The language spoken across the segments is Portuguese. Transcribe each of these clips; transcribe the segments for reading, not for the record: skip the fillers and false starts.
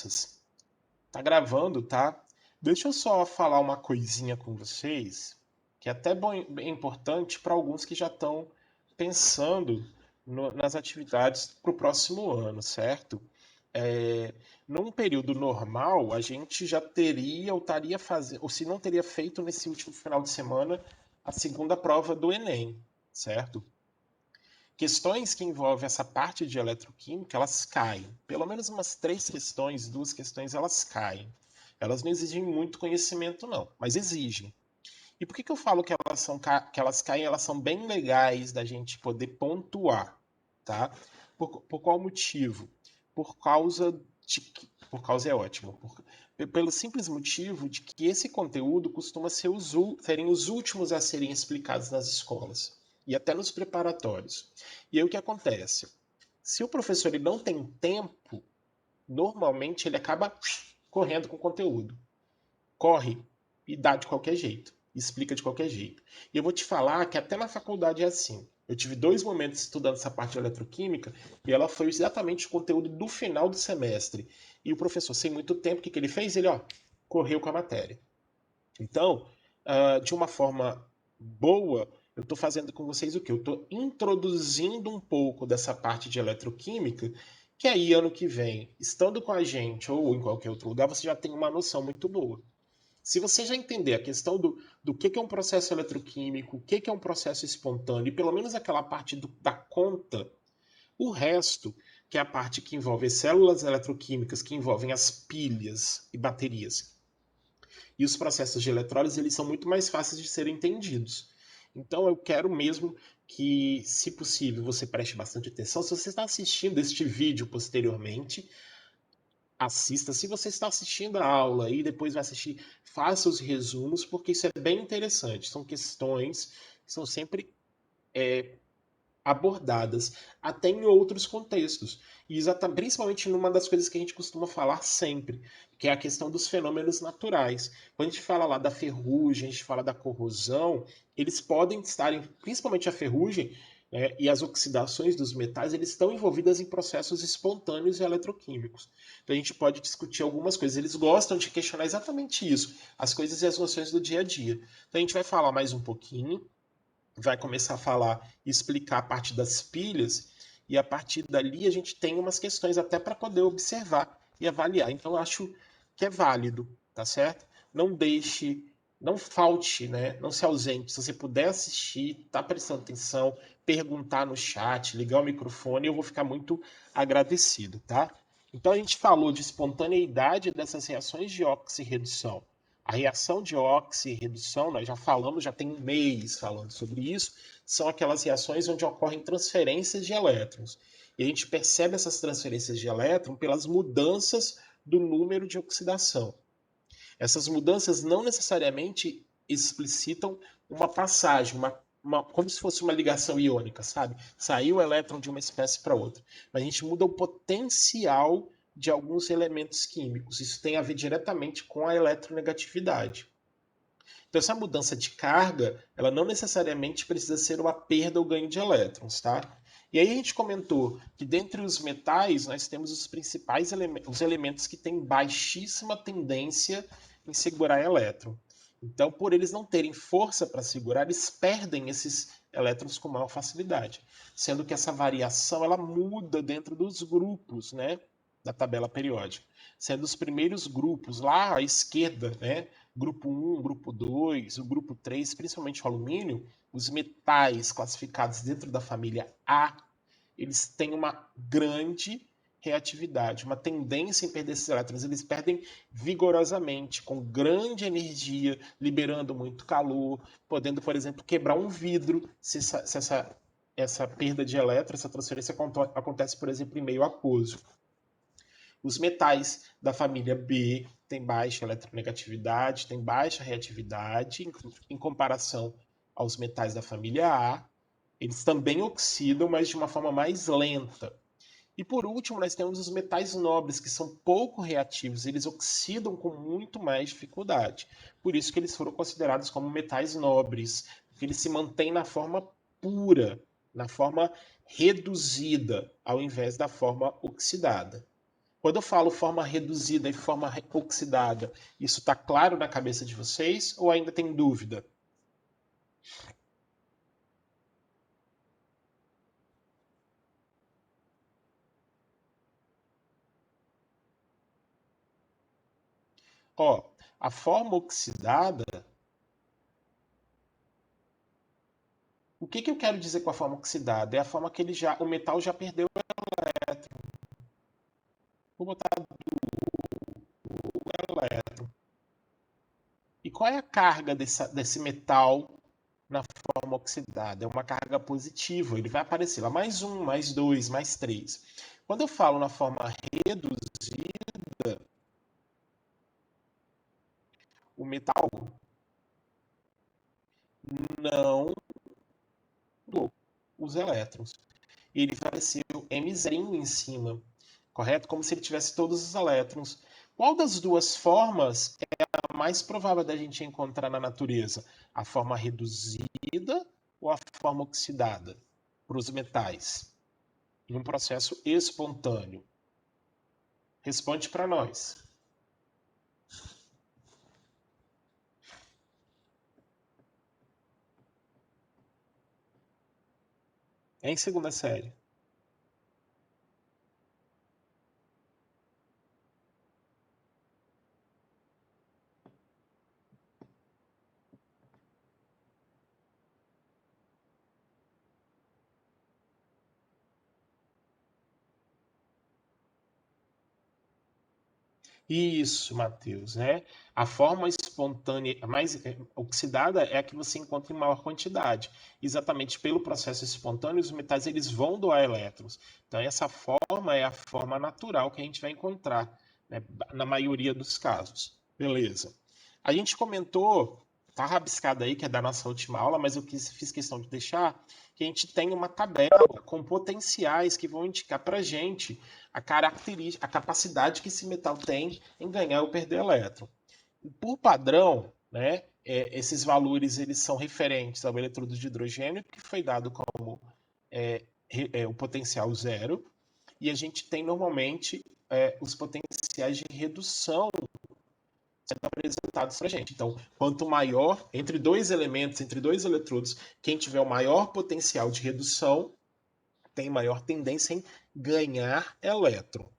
crianças. Tá gravando, tá? Deixa eu só falar uma coisinha com vocês, que é até bem importante para alguns que já estão pensando nas atividades para o próximo ano, certo? É, num período normal, a gente já teria ou estaria fazendo, ou se não teria feito nesse último final de semana, a segunda prova do Enem, certo? Questões que envolvem essa parte de eletroquímica, elas caem. Pelo menos umas 3 questões, 2 questões, elas caem. Elas não exigem muito conhecimento, não, mas exigem. E por que eu falo que que elas caem? Elas são bem legais da gente poder pontuar, tá? Por qual motivo? Por causa de que... Por causa é ótimo. Pelo simples motivo de que esse conteúdo costuma serem os últimos a serem explicados nas escolas e até nos preparatórios. E aí o que acontece? Se o professor ele não tem tempo, normalmente ele acaba correndo com o conteúdo. Corre e dá de qualquer jeito, explica de qualquer jeito. E eu vou te falar que até na faculdade é assim. Eu tive 2 momentos estudando essa parte de eletroquímica e ela foi exatamente o conteúdo do final do semestre. E o professor, sem muito tempo, o que ele fez? Ele correu com a matéria. Então, de uma forma boa, eu estou fazendo com vocês o quê? Eu estou introduzindo um pouco dessa parte de eletroquímica, que aí ano que vem, estando com a gente ou em qualquer outro lugar, você já tem uma noção muito boa. Se você já entender a questão do que é um processo eletroquímico, o que é um processo espontâneo, e pelo menos aquela parte da conta, o resto, que é a parte que envolve as células eletroquímicas, que envolvem as pilhas e baterias, e os processos de eletrólise, eles são muito mais fáceis de serem entendidos. Então eu quero mesmo que, se possível, você preste bastante atenção. Se você está assistindo este vídeo posteriormente, assista. Se você está assistindo a aula e depois vai assistir, faça os resumos, porque isso é bem interessante. São questões que são sempre abordadas, até em outros contextos. E principalmente numa das coisas que a gente costuma falar sempre, que é a questão dos fenômenos naturais. Quando a gente fala lá da ferrugem, a gente fala da corrosão, eles podem estar, principalmente a ferrugem, né, e as oxidações dos metais, eles estão envolvidas em processos espontâneos e eletroquímicos. Então a gente pode discutir algumas coisas. Eles gostam de questionar exatamente isso, as coisas e as noções do dia a dia. Então a gente vai falar mais um pouquinho, vai começar a falar e explicar a parte das pilhas, e a partir dali a gente tem umas questões até para poder observar e avaliar. Então eu acho que é válido, tá certo? Não deixe, não falte, né? Não se ausente. Se você puder assistir, tá prestando atenção, perguntar no chat, ligar o microfone, eu vou ficar muito agradecido, tá? Então a gente falou de espontaneidade dessas reações de oxirredução. A reação de oxirredução, nós já falamos, já tem um mês falando sobre isso, são aquelas reações onde ocorrem transferências de elétrons. E a gente percebe essas transferências de elétron pelas mudanças do número de oxidação. Essas mudanças não necessariamente explicitam uma passagem, como se fosse uma ligação iônica, sabe? Saiu o elétron de uma espécie para outra. Mas a gente muda o potencial de alguns elementos químicos. Isso tem a ver diretamente com a eletronegatividade. Então, essa mudança de carga, ela não necessariamente precisa ser uma perda ou ganho de elétrons, tá? E aí a gente comentou que dentre os metais nós temos os principais os elementos que têm baixíssima tendência em segurar elétron. Então, por eles não terem força para segurar, eles perdem esses elétrons com maior facilidade, sendo que essa variação ela muda dentro dos grupos, né, da tabela periódica, sendo os primeiros grupos lá à esquerda, né, grupo 1, grupo 2, o grupo 3, principalmente o alumínio, os metais classificados dentro da família A, eles têm uma grande reatividade, uma tendência em perder esses elétrons. Eles perdem vigorosamente, com grande energia, liberando muito calor, podendo, por exemplo, quebrar um vidro se essa perda de elétrons, essa transferência acontece, por exemplo, em meio aquoso. Os metais da família B têm baixa eletronegatividade, têm baixa reatividade em comparação aos metais da família A. Eles também oxidam, mas de uma forma mais lenta. E por último, nós temos os metais nobres, que são pouco reativos, eles oxidam com muito mais dificuldade. Por isso que eles foram considerados como metais nobres, porque eles se mantêm na forma pura, na forma reduzida, ao invés da forma oxidada. Quando eu falo forma reduzida e forma oxidada, isso está claro na cabeça de vocês ou ainda tem dúvida? Ó, a forma oxidada, o que eu quero dizer com a forma oxidada? É a forma que o metal já perdeu o elétron. Vou botar o elétron. E qual é a carga desse metal na forma oxidada? É uma carga positiva. Ele vai aparecer lá mais um, mais dois, mais três. Quando eu falo na forma reduzida, o metal não mudou os elétrons. Ele vai aparecer o M0 em cima, correto? Como se ele tivesse todos os elétrons. Qual das duas formas é a mais provável da gente encontrar na natureza? A forma reduzida ou a forma oxidada para os metais? Em um processo espontâneo. Responde para nós. É em segunda série. Isso, Matheus, né? A forma espontânea, mais oxidada é a que você encontra em maior quantidade. Exatamente pelo processo espontâneo, os metais eles vão doar elétrons. Então, essa forma é a forma natural que a gente vai encontrar, né, na maioria dos casos. Beleza. A gente comentou, tá rabiscado aí, que é da nossa última aula, mas eu fiz questão de deixar que a gente tem uma tabela com potenciais que vão indicar para a gente a característica, a capacidade que esse metal tem em ganhar ou perder elétron. Por padrão, né, esses valores eles são referentes ao eletrodo de hidrogênio, que foi dado como o potencial zero, e a gente tem normalmente os potenciais de redução sendo apresentados para a gente. Então, quanto maior, entre dois elementos, entre dois eletrodos, quem tiver o maior potencial de redução tem maior tendência em ganhar elétron.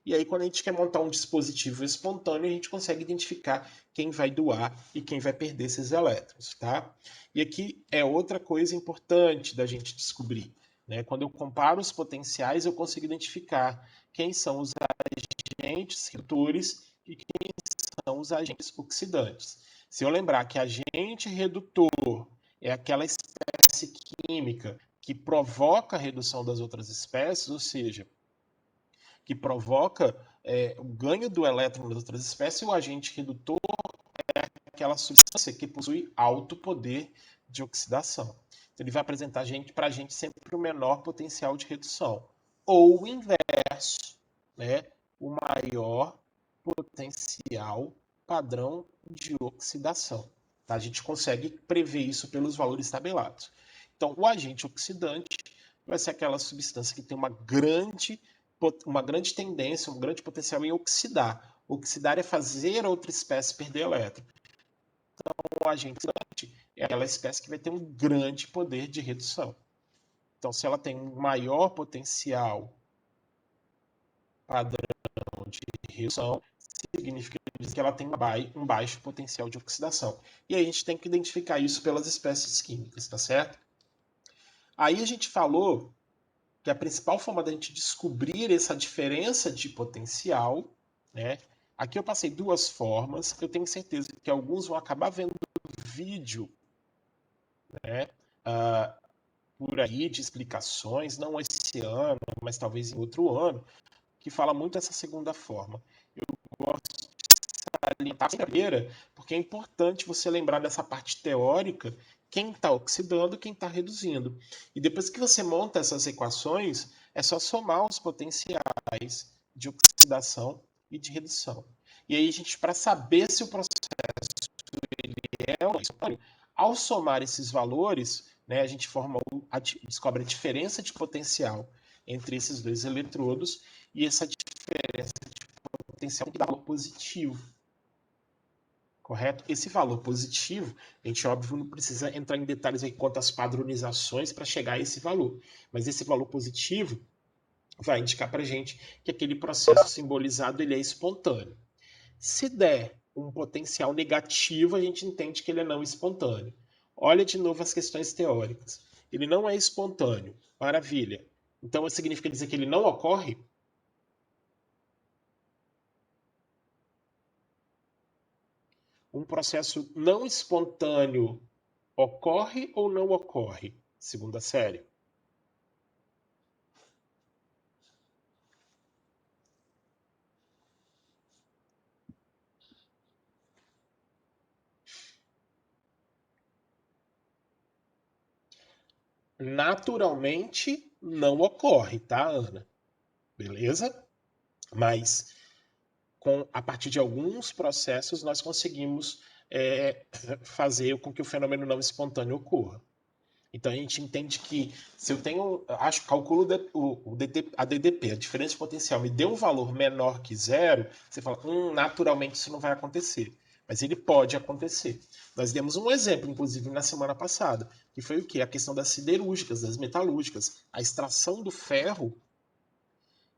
E aí, quando a gente quer montar um dispositivo espontâneo, a gente consegue identificar quem vai doar e quem vai perder esses elétrons, tá? E aqui é outra coisa importante da gente descobrir, né? Quando eu comparo os potenciais, eu consigo identificar quem são os agentes redutores e quem são os agentes oxidantes. Se eu lembrar que agente redutor é aquela espécie química que provoca a redução das outras espécies, ou seja, que provoca o ganho do elétron das outras espécies, e o agente redutor é aquela substância que possui alto poder de oxidação. Então, ele vai apresentar para a gente sempre o menor potencial de redução. Ou o inverso, né? O maior potencial padrão de oxidação. Tá? A gente consegue prever isso pelos valores tabelados. Então, o agente oxidante vai ser aquela substância que tem uma grande tendência, um grande potencial em oxidar. Oxidar é fazer outra espécie perder elétron. Então, o agente oxidante é aquela espécie que vai ter um grande poder de redução. Então, se ela tem um maior potencial padrão de redução, significa que ela tem um baixo potencial de oxidação. E aí a gente tem que identificar isso pelas espécies químicas, tá certo? Aí a gente falou que a principal forma da gente descobrir essa diferença de potencial, né? Aqui eu passei duas formas, eu tenho certeza que alguns vão acabar vendo vídeo, né? Por aí de explicações, não esse ano, mas talvez em outro ano, que fala muito dessa segunda forma. Eu gosto salientar a primeira, porque é importante você lembrar dessa parte teórica, quem está oxidando, quem está reduzindo. E depois que você monta essas equações, é só somar os potenciais de oxidação e de redução. E aí, gente, para saber se o processo é ou não, ao somar esses valores, né, a gente descobre a diferença de potencial entre esses dois eletrodos e essa diferença de potencial tem que dar valor positivo. Correto? Esse valor positivo, a gente, óbvio, não precisa entrar em detalhes aí quanto às padronizações para chegar a esse valor. Mas esse valor positivo vai indicar para a gente que aquele processo simbolizado ele é espontâneo. Se der um potencial negativo, a gente entende que ele é não espontâneo. Olha de novo as questões teóricas. Ele não é espontâneo. Maravilha. Então, significa dizer que ele não ocorre? Um processo não espontâneo ocorre ou não ocorre? Segunda série. Naturalmente não ocorre, tá, Ana? Beleza? Mas a partir de alguns processos nós conseguimos fazer com que o fenômeno não espontâneo ocorra. Então a gente entende que se eu tenho, calculo a DDP, a diferença de potencial, me deu um valor menor que zero, você fala, naturalmente isso não vai acontecer. Mas ele pode acontecer. Nós demos um exemplo, inclusive, na semana passada, que foi o quê? A questão das siderúrgicas, das metalúrgicas. A extração do ferro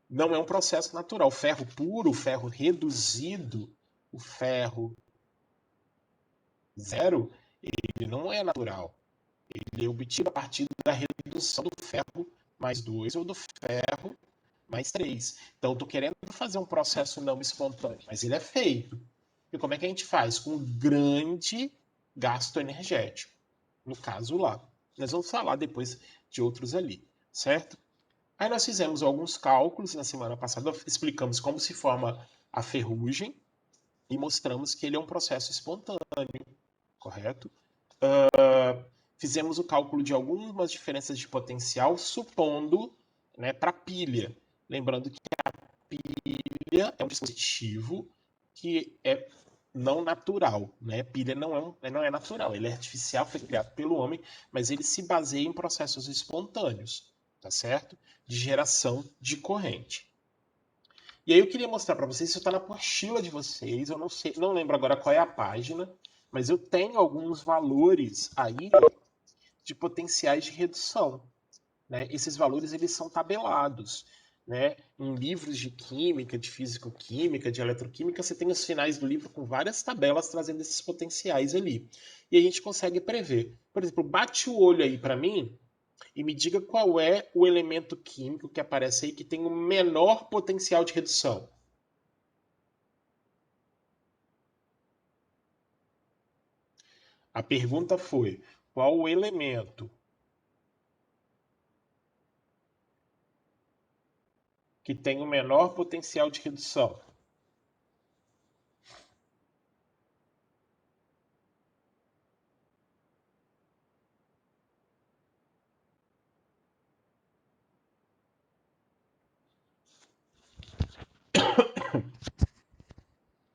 não é um processo natural. O ferro puro, o ferro reduzido, o ferro zero, ele não é natural. Ele é obtido a partir da redução do ferro mais 2 ou do ferro mais 3. Então, eu estou querendo fazer um processo não espontâneo, mas ele é feito. E como é que a gente faz? Com um grande gasto energético. No caso lá. Nós vamos falar depois de outros ali, certo? Aí nós fizemos alguns cálculos na semana passada, explicamos como se forma a ferrugem e mostramos que ele é um processo espontâneo, correto? Fizemos o cálculo de algumas diferenças de potencial, supondo, né, para pilha. Lembrando que a pilha é um dispositivo que é não natural, né? Pilha não é natural, ele é artificial, foi criado pelo homem, mas ele se baseia em processos espontâneos, tá certo? De geração de corrente. E aí eu queria mostrar para vocês, isso está na apostila de vocês, eu não sei, não lembro agora qual é a página, mas eu tenho alguns valores aí de potenciais de redução. Né? Esses valores eles são tabelados. Né? Em livros de química, de físico-química, de eletroquímica, você tem os finais do livro com várias tabelas trazendo esses potenciais ali. E a gente consegue prever. Por exemplo, bate o olho aí para mim e me diga qual é o elemento químico que aparece aí que tem o menor potencial de redução. A pergunta foi: qual o elemento que tem o menor potencial de redução?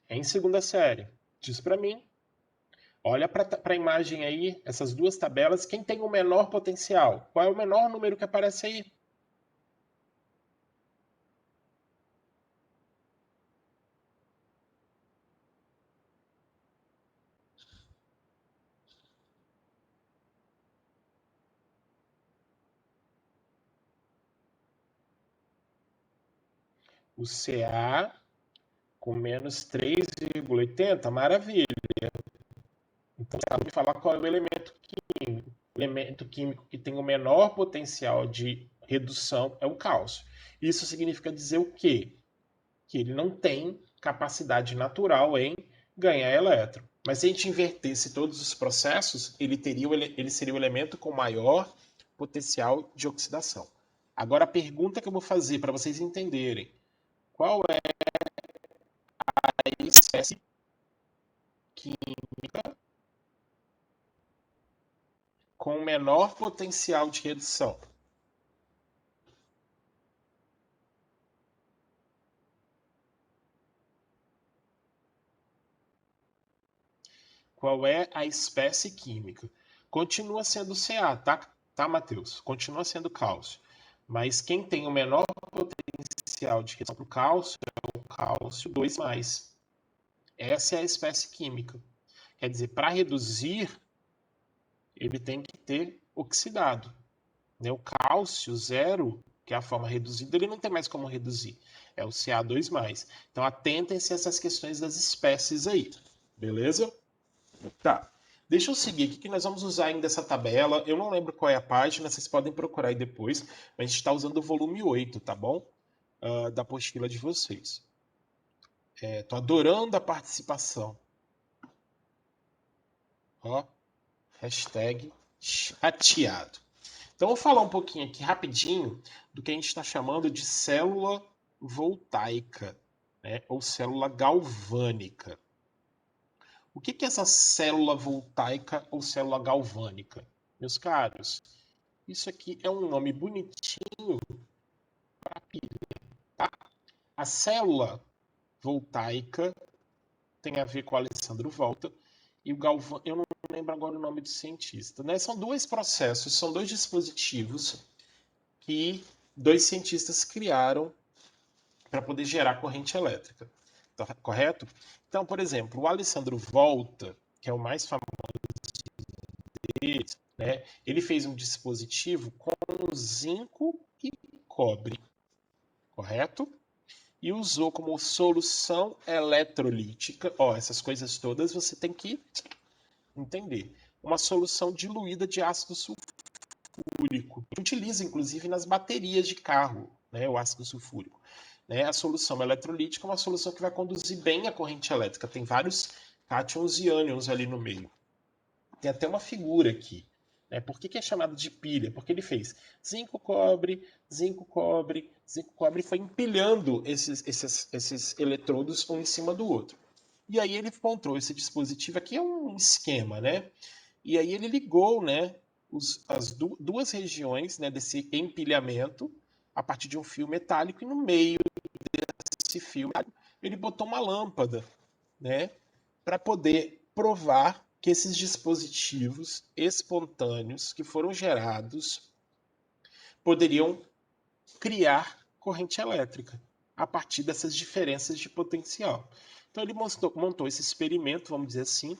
Em segunda série. Diz para mim. Olha para a imagem aí, essas duas tabelas, quem tem o menor potencial? Qual é o menor número que aparece aí? O Ca com menos 3,80, maravilha. Então, você acaba de falar qual é o elemento químico. O elemento químico que tem o menor potencial de redução é o cálcio. Isso significa dizer o quê? Que ele não tem capacidade natural em ganhar elétron. Mas se a gente invertesse todos os processos, ele seria o elemento com maior potencial de oxidação. Agora a pergunta que eu vou fazer para vocês entenderem: qual é a espécie química com menor potencial de redução? Qual é a espécie química? Continua sendo Ca, tá, Matheus? Continua sendo cálcio. Mas quem tem o menor potencial potencial de redução para o cálcio é o cálcio 2+. Essa é a espécie química. Quer dizer, para reduzir, ele tem que ter oxidado. Né? O cálcio 0, que é a forma reduzida, ele não tem mais como reduzir. É o Ca2+. Então, atentem-se a essas questões das espécies aí. Beleza? Tá. Deixa eu seguir aqui que nós vamos usar ainda essa tabela. Eu não lembro qual é a página, vocês podem procurar aí depois. Mas a gente está usando o volume 8, tá bom? Da apostila de vocês. Tô adorando a participação. Ó, hashtag chateado. Então, eu vou falar um pouquinho aqui rapidinho do que a gente está chamando de célula voltaica, né? Ou célula galvânica. O que é essa célula voltaica ou célula galvânica? Meus caros, isso aqui é um nome bonitinho para pilha, tá? A célula voltaica tem a ver com o Alessandro Volta e o Galvão, eu não lembro agora o nome do cientista, né? São dois processos, são dois dispositivos que dois cientistas criaram para poder gerar corrente elétrica, tá correto? Então, por exemplo, o Alessandro Volta, que é o mais famoso deles, né? Ele fez um dispositivo com zinco e cobre, correto? E usou como solução eletrolítica, ó, essas coisas todas você tem que entender. Uma solução diluída de ácido sulfúrico. Utiliza inclusive nas baterias de carro, né, o ácido sulfúrico. Né? A solução eletrolítica é uma solução que vai conduzir bem a corrente elétrica. Tem vários cátions e ânions ali no meio. Tem até uma figura aqui. Né? Por que é chamado de pilha? Porque ele fez zinco, cobre, zinco, cobre, zinco, cobre, e foi empilhando esses eletrodos um em cima do outro. E aí ele encontrou esse dispositivo aqui, é um esquema, né? E aí ele ligou, né, as duas regiões, né, desse empilhamento a partir de um fio metálico, e no meio desse fio metálico ele botou uma lâmpada, né, para poder provar que esses dispositivos espontâneos que foram gerados poderiam criar corrente elétrica a partir dessas diferenças de potencial. Então ele montou esse experimento, vamos dizer assim,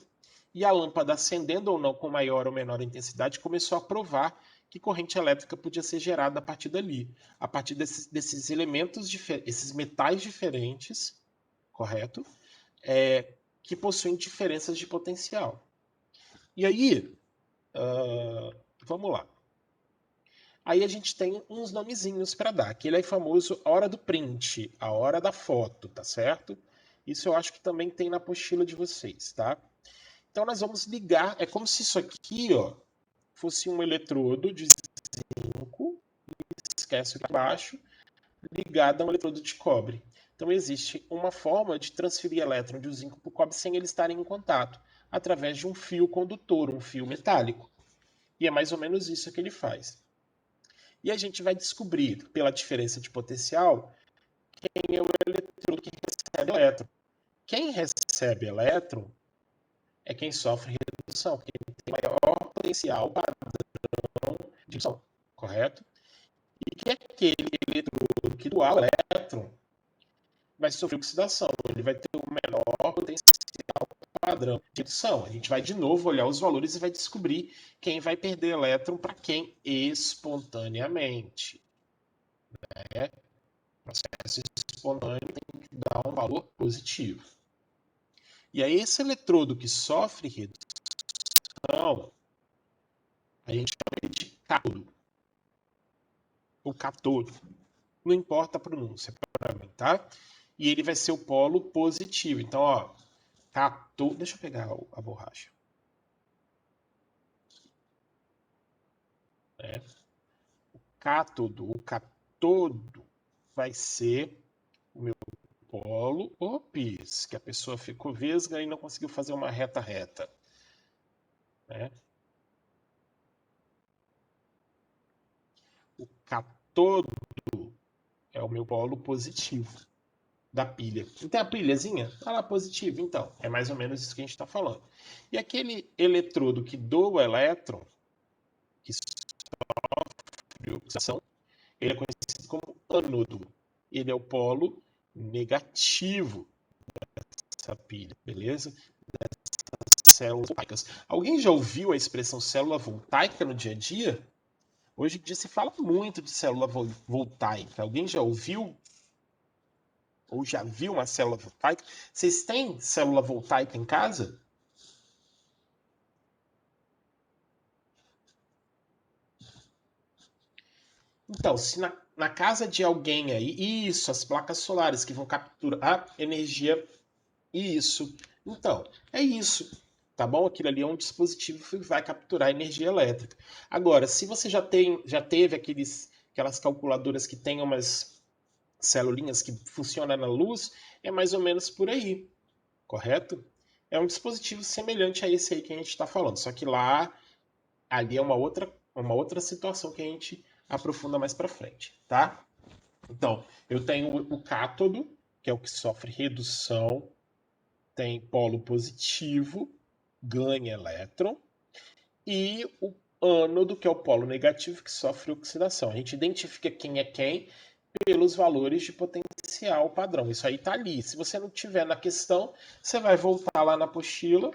e a lâmpada acendendo ou não com maior ou menor intensidade começou a provar que corrente elétrica podia ser gerada a partir dali, a partir desses elementos, esses metais diferentes, correto? Que possuem diferenças de potencial. E aí, vamos lá. Aí a gente tem uns nomezinhos para dar. Aquele é famoso hora do print, a hora da foto, tá certo? Isso eu acho que também tem na apostila de vocês, tá? Então nós vamos ligar, é como se isso aqui, ó, fosse um eletrodo de zinco, esquece aqui embaixo, ligado a um eletrodo de cobre. Então existe uma forma de transferir elétron de um zinco para o cobre sem eles estarem em contato, através de um fio condutor, um fio metálico. E é mais ou menos isso que ele faz. E a gente vai descobrir, pela diferença de potencial, quem é o eletrodo que recebe elétron. Quem recebe elétron é quem sofre redução, porque tem maior potencial padrão de redução, correto? E que é aquele eletrodo que doar o elétron vai sofrer oxidação, ele vai ter o menor potencial padrão de redução. A gente vai de novo olhar os valores e vai descobrir quem vai perder elétron para quem espontaneamente. Né? O processo espontâneo tem que dar um valor positivo. E aí esse eletrodo que sofre redução, a gente chama ele de cátodo. O cátodo. Não importa a pronúncia para mim, tá? E ele vai ser o polo positivo. Então, ó, cátodo. Deixa eu pegar a borracha. O cátodo vai ser o meu polo opis, que a pessoa ficou vesga e não conseguiu fazer uma reta. Né? O cátodo é o meu polo positivo da pilha. Não tem a pilhazinha? Tá lá positivo, então. É mais ou menos isso que a gente está falando. E aquele eletrodo que doa o elétron, que sofre oxidação, ele é conhecido como ânodo. ele é o polo negativo dessa pilha, beleza? Células voltaicas. Alguém já ouviu a expressão célula voltaica no dia a dia? Hoje em dia se fala muito de célula voltaica. Alguém já ouviu ou já viu uma célula voltaica? Vocês têm célula voltaica em casa? Então, se na casa de alguém aí, isso, as placas solares que vão capturar a energia, isso. Então, é isso, tá bom? Aquilo ali é um dispositivo que vai capturar energia elétrica. Agora, se você já teve aquelas calculadoras que tem umas celulinhas que funcionam na luz, é mais ou menos por aí, correto? É um dispositivo semelhante a esse aí que a gente está falando, só que ali é uma outra situação que a gente aprofunda mais para frente, tá? Então, eu tenho o cátodo, que é o que sofre redução, tem polo positivo, ganha elétron, e o ânodo, que é o polo negativo, que sofre oxidação. A gente identifica quem é quem pelos valores de potencial padrão. Isso aí está ali. Se você não tiver na questão, você vai voltar lá na apostila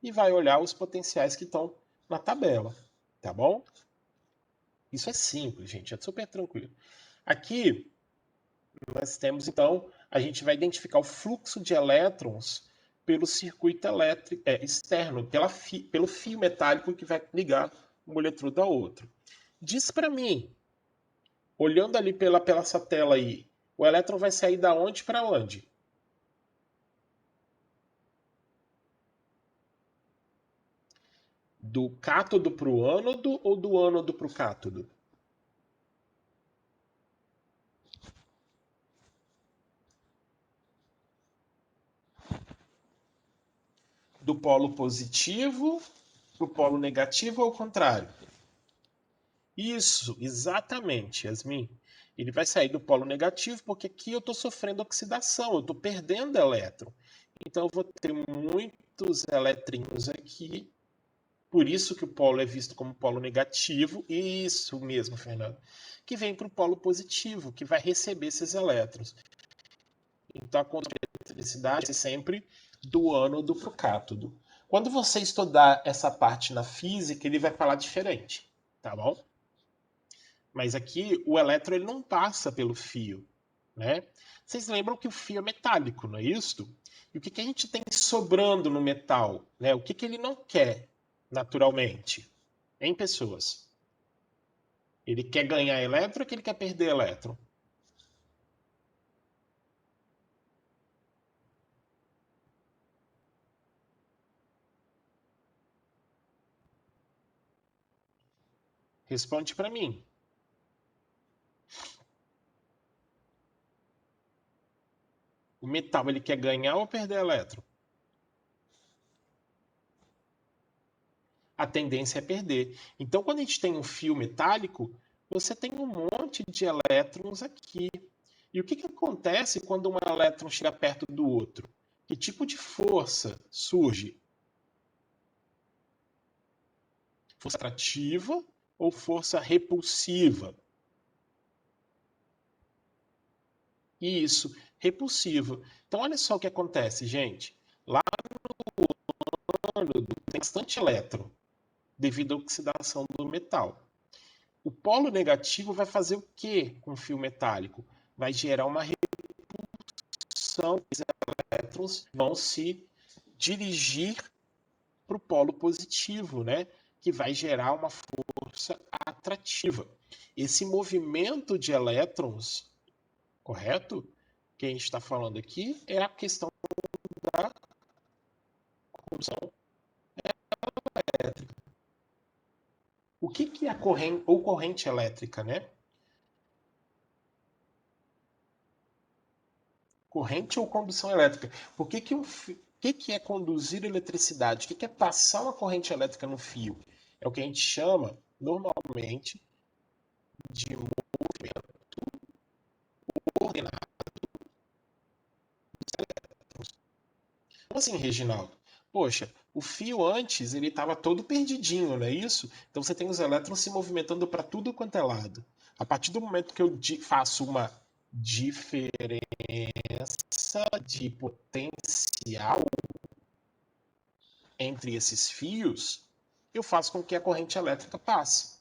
e vai olhar os potenciais que estão na tabela, tá bom? Isso é simples, gente, é super tranquilo. Aqui nós temos, então, a gente vai identificar o fluxo de elétrons pelo circuito elétrico externo, pelo fio metálico que vai ligar um eletrodo ao outro. Diz para mim, olhando ali pela essa tela aí, o elétron vai sair da onde para onde? Do cátodo para o ânodo ou do ânodo para o cátodo? Do polo positivo para o polo negativo ou ao contrário? Isso, exatamente, Yasmin. Ele vai sair do polo negativo porque aqui eu estou sofrendo oxidação, eu estou perdendo elétron. Então eu vou ter muitos eletrinhos aqui. Por isso que o polo é visto como polo negativo. Isso mesmo, Fernando. Que vem para o polo positivo, que vai receber esses elétrons. Então a conta de eletricidade é sempre do ânodo para o cátodo. Quando você estudar essa parte na física, ele vai falar diferente, tá bom? Mas aqui o elétron ele não passa pelo fio, né? Vocês lembram que o fio é metálico, não é isso? E o que a gente tem sobrando no metal, né? O que ele não quer naturalmente? Em pessoas. Ele quer ganhar elétron ou que ele quer perder elétron? Responde para mim. O metal ele quer ganhar ou perder elétron? A tendência é perder. Então, quando a gente tem um fio metálico, você tem um monte de elétrons aqui. E o que acontece quando um elétron chega perto do outro? Que tipo de força surge? Força atrativa ou força repulsiva? Isso, repulsiva. Então, olha só o que acontece, gente. Lá no ânodo tem bastante elétron devido à oxidação do metal. O polo negativo vai fazer o que com o fio metálico? Vai gerar uma repulsão. Os elétrons vão se dirigir para o polo positivo, né? Que vai gerar uma força atrativa. Esse movimento de elétrons, correto? Que a gente está falando aqui é a questão da condução elétrica. O que é a corrente ou corrente elétrica, né? Corrente ou condução elétrica? Por que é conduzir eletricidade? O que é passar uma corrente elétrica no fio? É o que a gente chama, normalmente, de movimento coordenado. Como assim, Reginaldo? Poxa, o fio antes ele estava todo perdidinho, não é isso? Então você tem os elétrons se movimentando para tudo quanto é lado. A partir do momento que eu faço uma diferença de potencial entre esses fios, eu faço com que a corrente elétrica passe.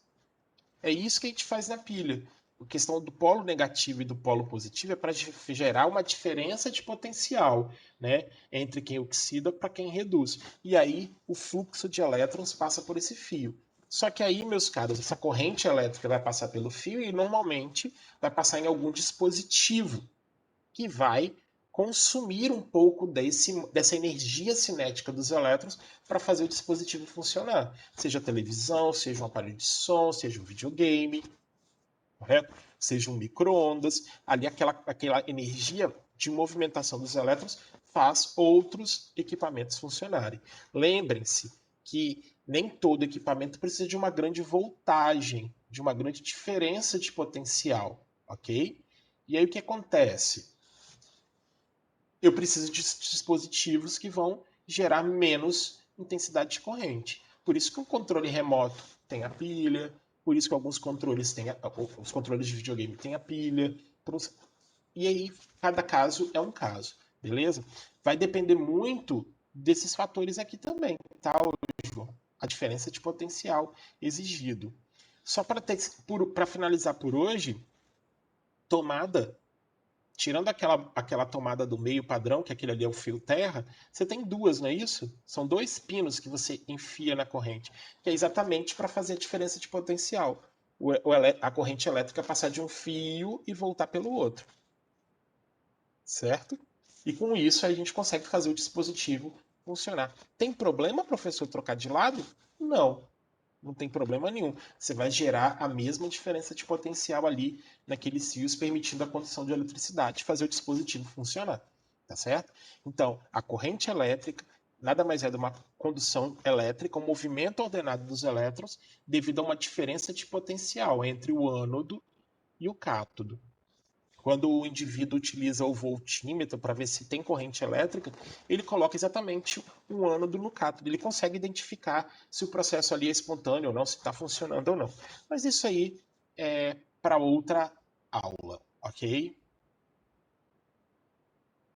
É isso que a gente faz na pilha. A questão do polo negativo e do polo positivo é para gerar uma diferença de potencial, né, entre quem oxida para quem reduz. E aí o fluxo de elétrons passa por esse fio. Só que aí, meus caros, essa corrente elétrica vai passar pelo fio e normalmente vai passar em algum dispositivo que vai consumir um pouco dessa energia cinética dos elétrons para fazer o dispositivo funcionar. Seja televisão, seja um aparelho de som, seja um videogame, correto? Seja um micro-ondas. Ali aquela energia de movimentação dos elétrons faz outros equipamentos funcionarem. Lembrem-se que nem todo equipamento precisa de uma grande voltagem, de uma grande diferença de potencial, ok? E aí o que acontece? Eu preciso de dispositivos que vão gerar menos intensidade de corrente. Por isso que um controle remoto tem a pilha, por isso que alguns controles têm os controles de videogame têm a pilha. E aí, cada caso é um caso, beleza? Vai depender muito desses fatores aqui também, tá, João? A diferença de potencial exigido. Só para finalizar por hoje, tomada, tirando aquela tomada do meio padrão, que aquele ali é o fio terra, você tem duas, não é isso? São dois pinos que você enfia na corrente, que é exatamente para fazer a diferença de potencial. A corrente elétrica passar de um fio e voltar pelo outro, certo? E com isso a gente consegue fazer o dispositivo funcionar. Tem problema, professor, trocar de lado? Não. Não tem problema nenhum. Você vai gerar a mesma diferença de potencial ali naqueles fios, permitindo a condução de eletricidade, fazer o dispositivo funcionar. Tá certo? Então, a corrente elétrica nada mais é de uma condução elétrica, um movimento ordenado dos elétrons, devido a uma diferença de potencial entre o ânodo e o cátodo. Quando o indivíduo utiliza o voltímetro para ver se tem corrente elétrica, ele coloca exatamente um ânodo no cátodo. Ele consegue identificar se o processo ali é espontâneo ou não, se está funcionando ou não. Mas isso aí é para outra aula, ok?